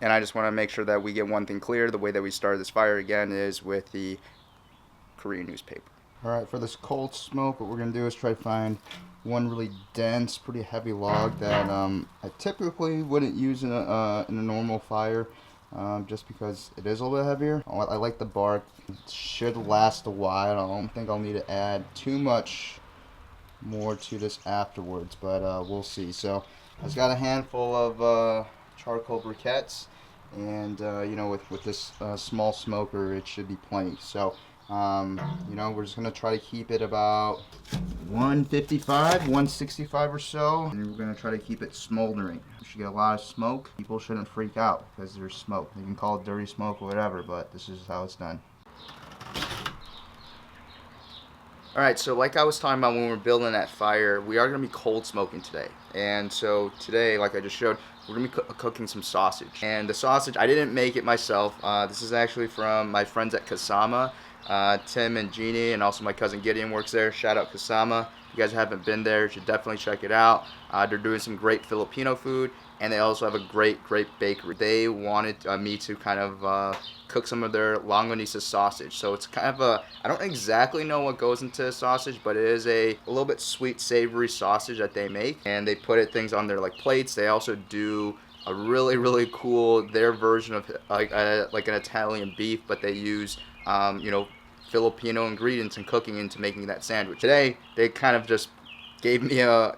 And I just want to make sure that we get one thing clear. The way that we started this fire again is with the Korean newspaper. Alright, for this cold smoke, what we're going to do is try to find one really dense, pretty heavy log that I typically wouldn't use in a normal fire, just because it is a little bit heavier. I like the bark. It should last a while. I don't think I'll need to add too much more to this afterwards, but we'll see. So I've got a handful of charcoal briquettes, and you know, with this small smoker, it should be plenty. So you know, we're just gonna try to keep it about 155, 165 or so, and we're gonna try to keep it smoldering. We should get a lot of smoke. People shouldn't freak out because there's smoke. You can call it dirty smoke or whatever, but this is how it's done. Alright, so like I was talking about when we were building that fire, we are going to be cold smoking today. And so today, like I just showed, we're going to be cooking some sausage. And the sausage, I didn't make it myself. This is actually from my friends at Kasama, Tim and Jeannie, and also my cousin Gideon works there. Shout out Kasama. If you guys haven't been there, you should definitely check it out. They're doing some great Filipino food, and they also have a great bakery. They wanted me to kind of cook some of their Longanisa sausage. So it's kind of a, I don't exactly know what goes into sausage, but it is a little bit sweet, savory sausage that they make, and they put things on their like plates. They also do a really cool, their version of like an Italian beef, but they use you know, Filipino ingredients and cooking into making that sandwich. Today they kind of just gave me a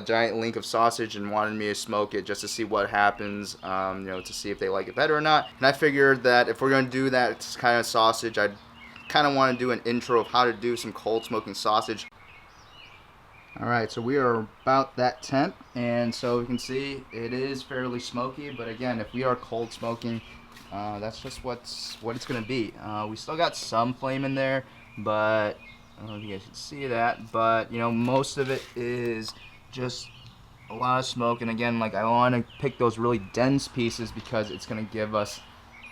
giant link of sausage and wanted me to smoke it just to see what happens, you know, to see if they like it better or not. And I figured that if we're going to do that kind of sausage, I'd kind of want to do an intro of how to do some cold smoking sausage. Alright, so we are about that temp, and so you can see it is fairly smoky, but again, if we are cold smoking, that's just what it's going to be. We still got some flame in there, but I don't know if you guys can see that, but you know, most of it is just a lot of smoke. And again, like, I want to pick those really dense pieces because it's going to give us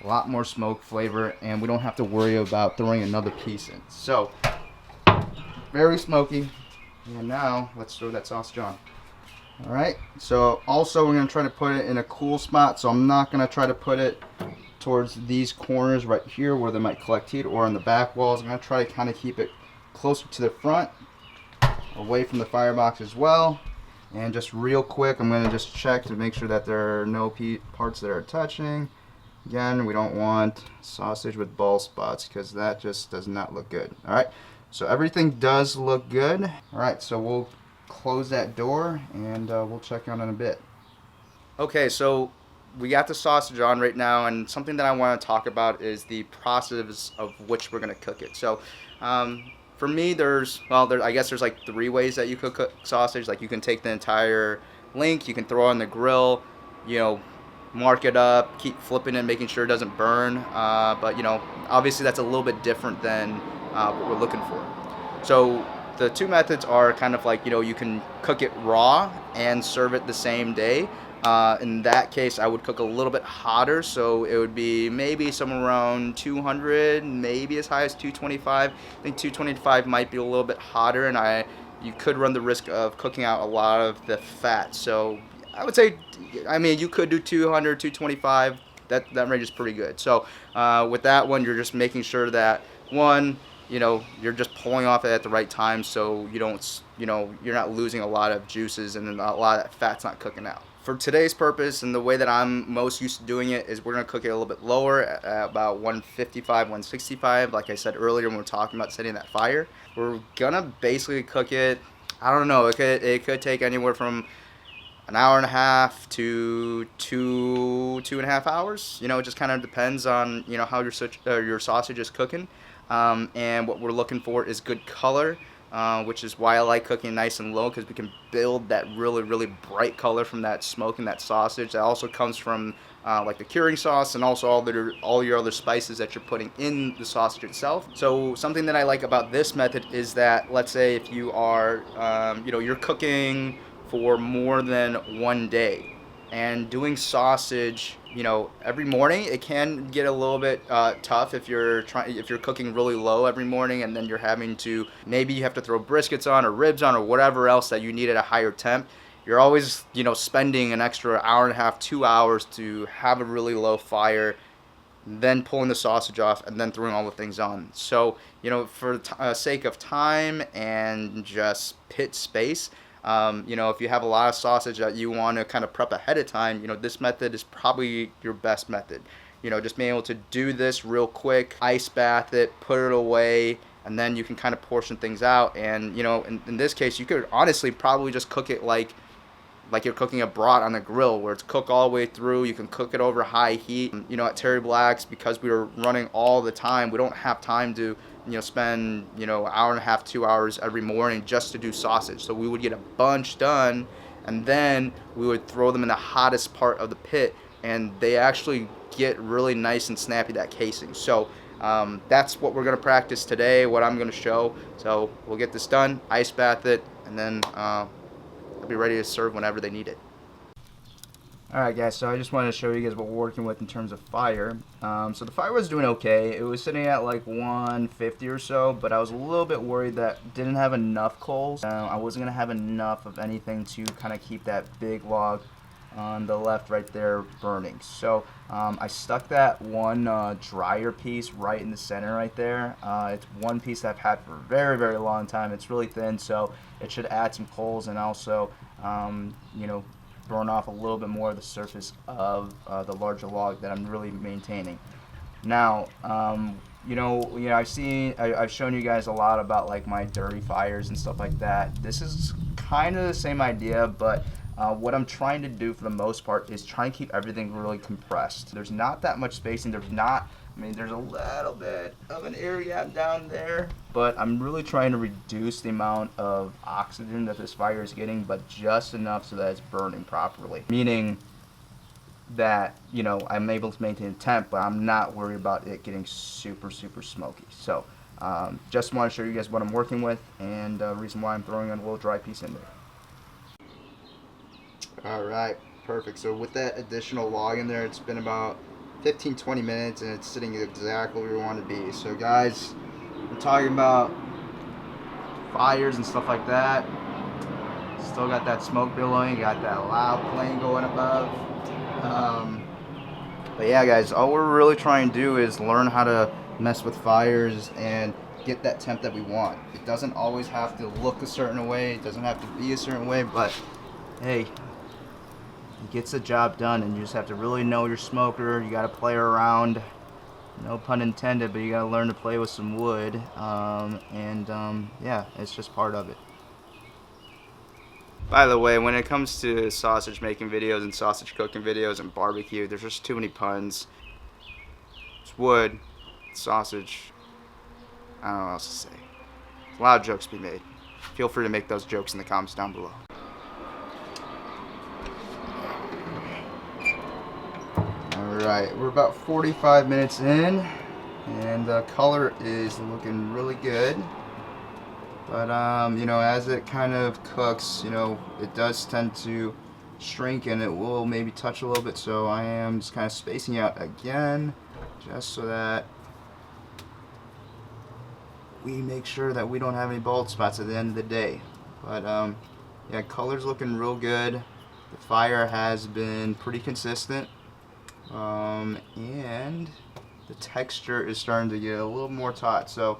a lot more smoke flavor, and we don't have to worry about throwing another piece in. So very smoky. And now let's throw that sausage on. Alright, so also we're going to try to put it in a cool spot, so I'm not going to try to put it towards these corners right here where they might collect heat, or on the back walls. I'm going to try to kind of keep it closer to the front, away from the firebox as well. And just real quick, I'm going to just check to make sure that there are no parts that are touching. Again, we don't want sausage with bald spots because that just does not look good. Alright, so everything does look good. Alright, so we'll close that door and we'll check on in a bit. Okay, so we got the sausage on right now, and something that I want to talk about is the process of which we're going to cook it. So for me, I guess there's like 3 ways that you could cook sausage. Like, you can take the entire link, you can throw it on the grill, you know, mark it up, keep flipping it, making sure it doesn't burn. But you know, obviously that's a little bit different than what we're looking for. So the 2 methods are kind of like, you know, you can cook it raw and serve it the same day. In that case, I would cook a little bit hotter, so it would be maybe somewhere around 200, maybe as high as 225. I think 225 might be a little bit hotter, and you could run the risk of cooking out a lot of the fat. So I would say, I mean, you could do 200, 225. That range is pretty good. So with that one, you're just making sure that, one, you know, you're just pulling off it at the right time, so you don't, you know, you're not losing a lot of juices and then a lot of that fat's not cooking out. For today's purpose, and the way that I'm most used to doing it, is we're going to cook it a little bit lower at about 155, 165. Like I said earlier when we were talking about setting that fire, we're going to basically cook it, I don't know, it could take anywhere from an hour and a half to two and a half hours. You know, it just kind of depends on, you know, how your sausage is cooking. And what we're looking for is good color, which is why I like cooking nice and low, because we can build that really bright color from that smoke and that sausage. That also comes from like the curing sauce, and also all your other spices that you're putting in the sausage itself. So something that I like about this method is that, let's say if you are, you know, you're cooking for more than 1 day, and doing sausage, you know, every morning, it can get a little bit tough if you're cooking really low every morning, and then you're having to, maybe you have to throw briskets on or ribs on or whatever else that you need at a higher temp. you're always, you know, spending an extra hour and a half, 2 hours to have a really low fire, then pulling the sausage off, and then throwing all the things on. So, you know, for the sake of time and just pit space, you know, if you have a lot of sausage that you want to kind of prep ahead of time, you know, this method is probably your best method. You know, just being able to do this real quick, ice bath it, put it away, and then you can kind of portion things out. And, you know, in this case, you could honestly probably just cook it like you're cooking a brat on the grill, where it's cooked all the way through. You can cook it over high heat. You know, at Terry Black's, because we were running all the time, we don't have time to, you know, spend, you know, an hour and a half, 2 hours every morning just to do sausage. So we would get a bunch done, and then we would throw them in the hottest part of the pit, and they actually get really nice and snappy, that casing. So that's what we're going to practice today, what I'm going to show. So we'll get this done, ice bath it, and then they'll be ready to serve whenever they need it. Alright guys, so I just wanted to show you guys what we're working with in terms of fire. So the fire was doing okay. It was sitting at like 150 or so, but I was a little bit worried that didn't have enough coals. I wasn't going to have enough of anything to kind of keep that big log on the left right there burning. So I stuck that one dryer piece right in the center right there. It's one piece that I've had for a very, very long time. It's really thin, so it should add some coals and also, you know, burn off a little bit more of the surface of the larger log that I'm really maintaining. Now, you know, I've shown you guys a lot about like my dirty fires and stuff like that. This is kind of the same idea, but what I'm trying to do for the most part is try and keep everything really compressed. There's not that much spacing. There's a little bit of an area down there, but I'm really trying to reduce the amount of oxygen that this fire is getting, but just enough so that it's burning properly. Meaning that, you know, I'm able to maintain temp, but I'm not worried about it getting super, super smoky. So just want to show you guys what I'm working with and the reason why I'm throwing a little dry piece in there. Alright, perfect. So with that additional log in there, it's been about 15-20 minutes and it's sitting exactly where we want to be. So guys, we're talking about fires and stuff like that. Still got that smoke billowing, got that loud plane going above. But yeah guys, all we're really trying to do is learn how to mess with fires and get that temp that we want. It doesn't always have to look a certain way, it doesn't have to be a certain way, but hey, it gets the job done, and you just have to really know your smoker. You got to play around, no pun intended, but you got to learn to play with some wood, yeah, it's just part of it. By the way, when it comes to sausage making videos and sausage cooking videos and barbecue, there's just too many puns. It's wood, sausage, I don't know what else to say. There's a lot of jokes to be made. Feel free to make those jokes in the comments down below. Alright, we're about 45 minutes in, and the color is looking really good. But, you know, as it kind of cooks, you know, it does tend to shrink and it will maybe touch a little bit. So I am just kind of spacing out again, just so that we make sure that we don't have any bald spots at the end of the day. But, yeah, color's looking real good. The fire has been pretty consistent. And the texture is starting to get a little more taut, so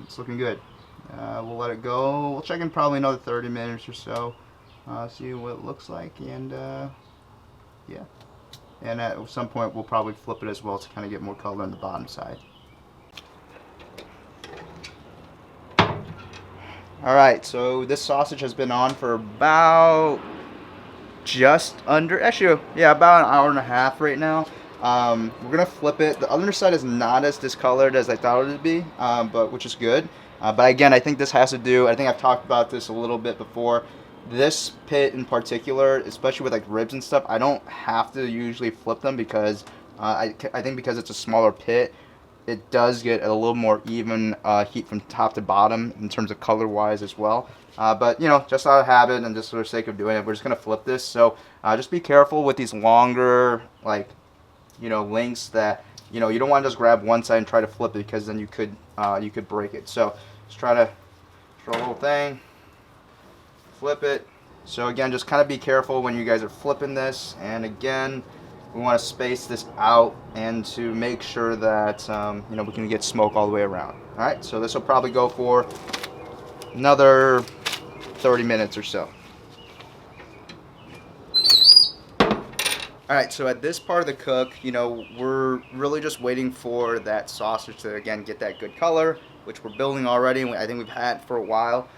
it's looking good. We'll let it go. We'll check in probably another 30 minutes or so, see what it looks like, and yeah. And at some point we'll probably flip it as well to kind of get more color on the bottom side. Alright, so this sausage has been on for about just under, actually, yeah, about an hour and a half right now. We're gonna flip it. The underside is not as discolored as I thought it would be, but which is good. But again, I think this has to do, I think I've talked about this a little bit before. This pit in particular, especially with like ribs and stuff, I don't have to usually flip them because I think because it's a smaller pit, it does get a little more even heat from top to bottom in terms of color wise as well. But you know, just out of habit and just for the sake of doing it, we're just gonna flip this. So just be careful with these longer, like, you know, links that, you know, you don't want to just grab one side and try to flip it, because then you could break it. So just try to draw a little thing, flip it, So again, just kind of be careful when you guys are flipping this. And again, we want to space this out and to make sure that we can get smoke all the way around. All right, so this will probably go for another 30 minutes or so. All right, so at this part of the cook, we're really just waiting for that sausage to, again, get that good color, which we're building already, and I think we've had for a while.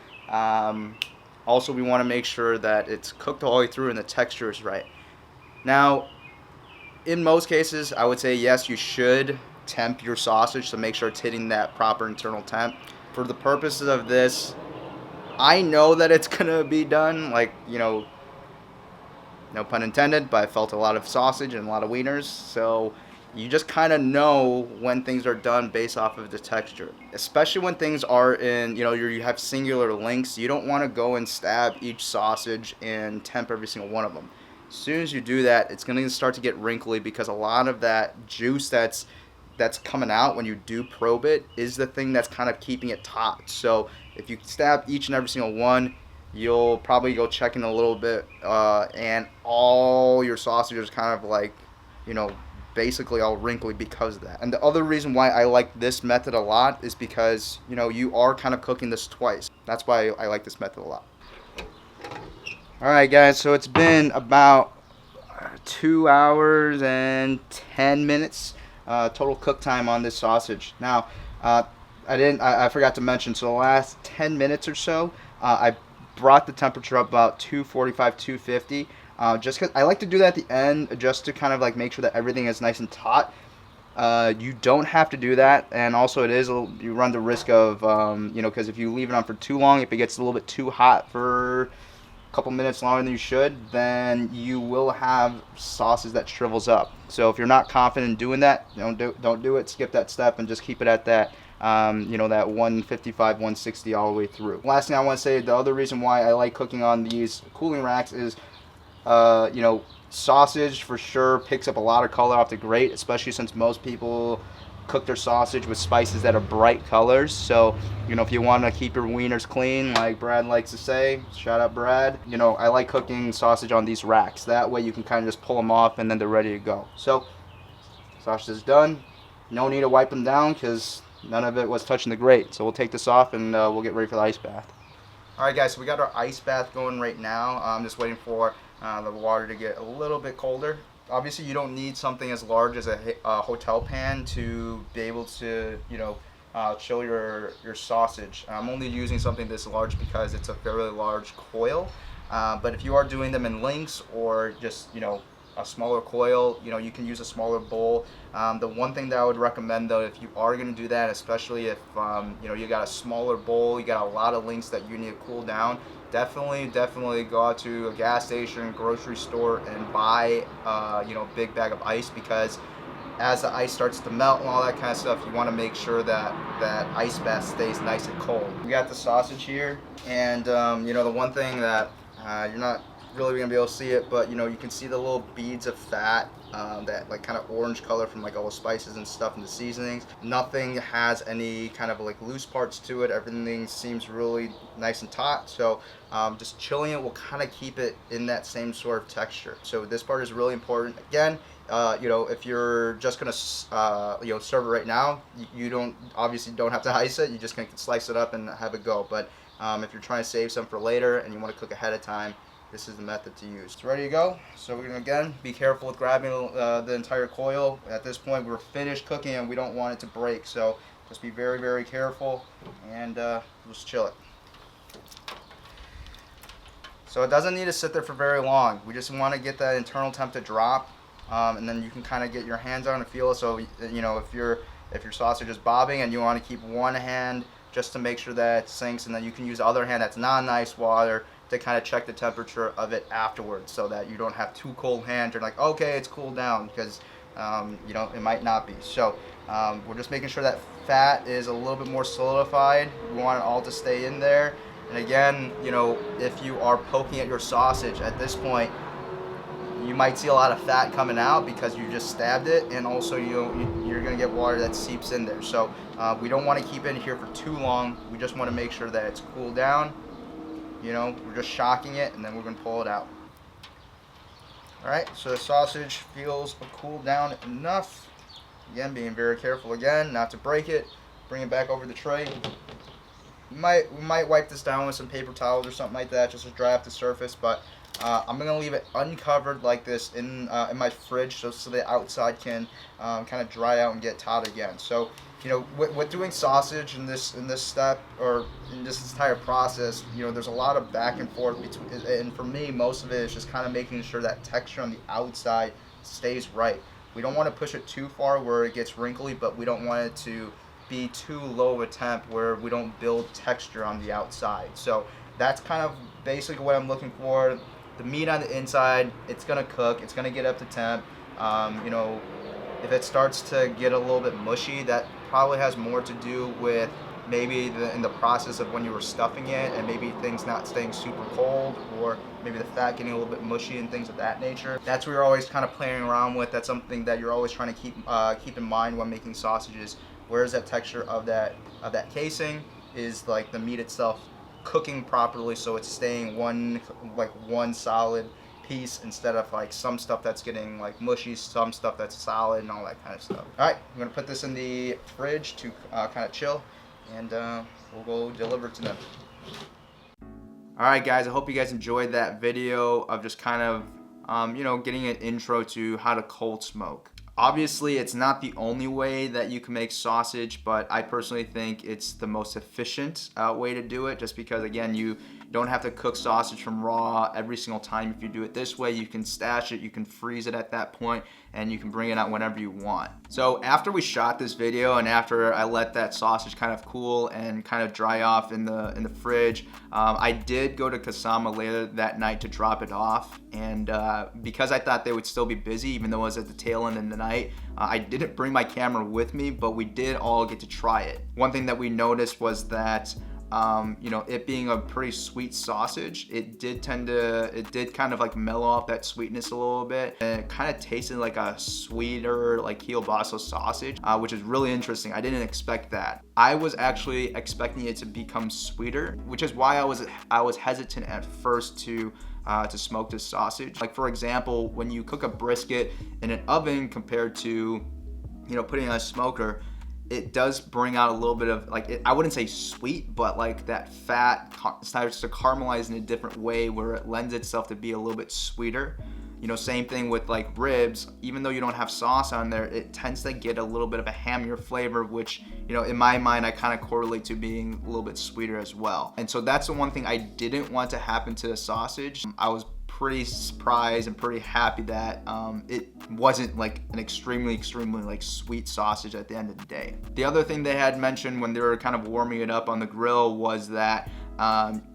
Also, we want to make sure that it's cooked all the way through and the texture is right. Now, in most cases, I would say yes, you should temp your sausage to make sure it's hitting that proper internal temp. For the purposes of this, I know that it's going to be done, no pun intended, but I felt a lot of sausage and a lot of wieners, so you just kind of know when things are done based off of the texture. Especially when things are in, you have singular links, you don't want to go and stab each sausage and temp every single one of them. As soon as you do that, it's going to start to get wrinkly because a lot of that juice that's coming out when you do probe it is the thing that's kind of keeping it taut. So if you stab each and every single one, you'll probably go check in a little bit, and all your sausages kind of basically all wrinkly because of that. And the other reason why I like this method a lot is because, you are kind of cooking this twice. That's why I like this method a lot. Alright guys, so it's been about 2 hours and 10 minutes total cook time on this sausage. Now, I forgot to mention, so the last 10 minutes or so, I brought the temperature up about 245, 250. Just because I like to do that at the end, just to kind of make sure that everything is nice and taut. You don't have to do that, and also you run the risk of, because if you leave it on for too long, if it gets a little bit too hot for a couple minutes longer than you should, then you will have sauces that shrivels up. So if you're not confident in doing that, don't do it. Skip that step and just keep it at that. That 155, 160 all the way through. Last thing I want to say, the other reason why I like cooking on these cooling racks is, sausage for sure picks up a lot of color off the grate, especially since most people cook their sausage with spices that are bright colors. So, if you want to keep your wieners clean, like Brad likes to say, shout out Brad, I like cooking sausage on these racks. That way you can kind of just pull them off and then they're ready to go. So, sausage is done. No need to wipe them down because none of it was touching the grate. So we'll take this off and we'll get ready for the ice bath. Alright guys, so we got our ice bath going right now. I'm just waiting for the water to get a little bit colder. Obviously you don't need something as large as a hotel pan to be able to, chill your sausage. I'm only using something this large because it's a fairly large coil. But if you are doing them in links or just, a smaller coil, you can use a smaller bowl. The one thing that I would recommend though, if you are going to do that, especially if you got a smaller bowl, you got a lot of links that you need to cool down, definitely go out to a gas station, grocery store, and buy a big bag of ice, because as the ice starts to melt and all that kind of stuff, you want to make sure that that ice bath stays nice and cold. We got the sausage here, and the one thing that you're not really gonna be able to see it, but you can see the little beads of fat, that kind of orange color from all the spices and stuff and the seasonings. Nothing has any kind of loose parts to it. Everything seems really nice and taut. So just chilling it will kind of keep it in that same sort of texture. So this part is really important. Again, if you're just gonna serve it right now, you obviously don't have to ice it. You just can slice it up and have it go. But if you're trying to save some for later and you want to cook ahead of time, this is the method to use. It's ready to go. So we're gonna again be careful with grabbing the entire coil. At this point, we're finished cooking and we don't want it to break. So just be very, very careful and just chill it. So it doesn't need to sit there for very long. We just want to get that internal temp to drop, and then you can kind of get your hands on and feel it. So if your sausage is bobbing and you want to keep one hand just to make sure that it sinks, and then you can use the other hand that's non-ice water to kind of check the temperature of it afterwards, so that you don't have two cold hands. You're like, okay, it's cooled down, because it might not be. So we're just making sure that fat is a little bit more solidified. We want it all to stay in there. And again, if you are poking at your sausage at this point, you might see a lot of fat coming out because you just stabbed it, and also you're going to get water that seeps in there. So we don't want to keep it in here for too long. We just want to make sure that it's cooled down. You know, we're just shocking it, and then we're gonna pull it out. All right, so the sausage feels cooled down enough. Again, being very careful again, not to break it. Bring it back over the tray. We might wipe this down with some paper towels or something like that, just to dry off the surface. But I'm gonna leave it uncovered like this in my fridge, so the outside can kind of dry out and get taut again. So you know, with doing sausage in this step, or in this entire process, you know, there's a lot of back and forth between. And for me, most of it is just kind of making sure that texture on the outside stays right. We don't want to push it too far where it gets wrinkly, but we don't want it to be too low of a temp where we don't build texture on the outside. So that's kind of basically what I'm looking for. The meat on the inside, it's gonna cook, it's gonna get up to temp. You know, if it starts to get a little bit mushy, that probably has more to do with maybe in the process of when you were stuffing it, and maybe things not staying super cold, or maybe the fat getting a little bit mushy and things of that nature. That's what you're always kind of playing around with. That's something that you're always trying to keep in mind when making sausages. Where is that texture of that casing? Is like the meat itself cooking properly, so it's staying one solid piece, instead of like some stuff that's getting like mushy, some stuff that's solid, and all that kind of stuff. All right, I'm gonna put this in the fridge to kind of chill, and we'll go deliver to them. All right, guys, I hope you guys enjoyed that video of just kind of you know, getting an intro to how to cold smoke. Obviously, it's not the only way that you can make sausage, but I personally think it's the most efficient way to do it, just because, again, you don't have to cook sausage from raw every single time. If you do it this way, you can stash it, you can freeze it at that point, and you can bring it out whenever you want. So after we shot this video, and after I let that sausage kind of cool and kind of dry off in the fridge, I did go to Kasama later that night to drop it off. And because I thought they would still be busy, even though it was at the tail end of the night, I didn't bring my camera with me, but we did all get to try it. One thing that we noticed was that you know, it being a pretty sweet sausage, it did kind of like mellow off that sweetness a little bit, and it kind of tasted like a sweeter, like kielbasa sausage, which is really interesting. I didn't expect that. I was actually expecting it to become sweeter, which is why I was hesitant at first to smoke this sausage. Like, for example, when you cook a brisket in an oven compared to, you know, putting it on a smoker, it does bring out a little bit of like, I wouldn't say sweet, but like that fat starts to caramelize in a different way where it lends itself to be a little bit sweeter. You know, same thing with like ribs. Even though you don't have sauce on there, it tends to get a little bit of a hammier flavor, which, you know, in my mind, I kind of correlate to being a little bit sweeter as well. And so that's the one thing I didn't want to happen to the sausage. I was pretty surprised and pretty happy that it wasn't like an extremely like sweet sausage at the end of the day. The other thing they had mentioned when they were kind of warming it up on the grill was that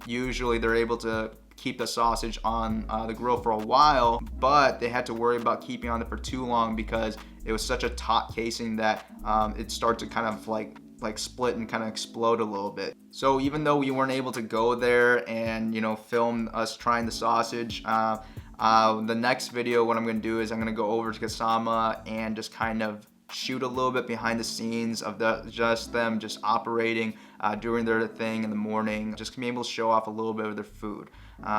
usually they're able to keep the sausage on the grill for a while, but they had to worry about keeping on it for too long because it was such a taut casing that it started to kind of like split and kind of explode a little bit. So even though we weren't able to go there and, you know, film us trying the sausage, the next video, what I'm gonna do is I'm gonna go over to Kasama and just kind of shoot a little bit behind the scenes of them just operating, doing their thing in the morning, just to be able to show off a little bit of their food.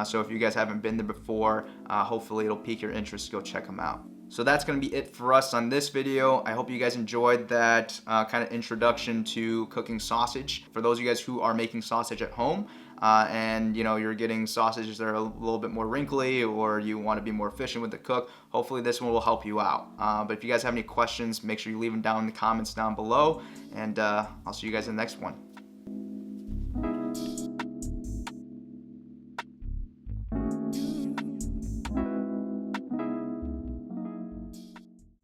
So if you guys haven't been there before, hopefully it'll pique your interest to go check them out. So that's going to be it for us on this video. I hope you guys enjoyed that kind of introduction to cooking sausage. For those of you guys who are making sausage at home, and you know, you're getting sausages that are a little bit more wrinkly, or you want to be more efficient with the cook, hopefully this one will help you out. But if you guys have any questions, make sure you leave them down in the comments down below, and I'll see you guys in the next one.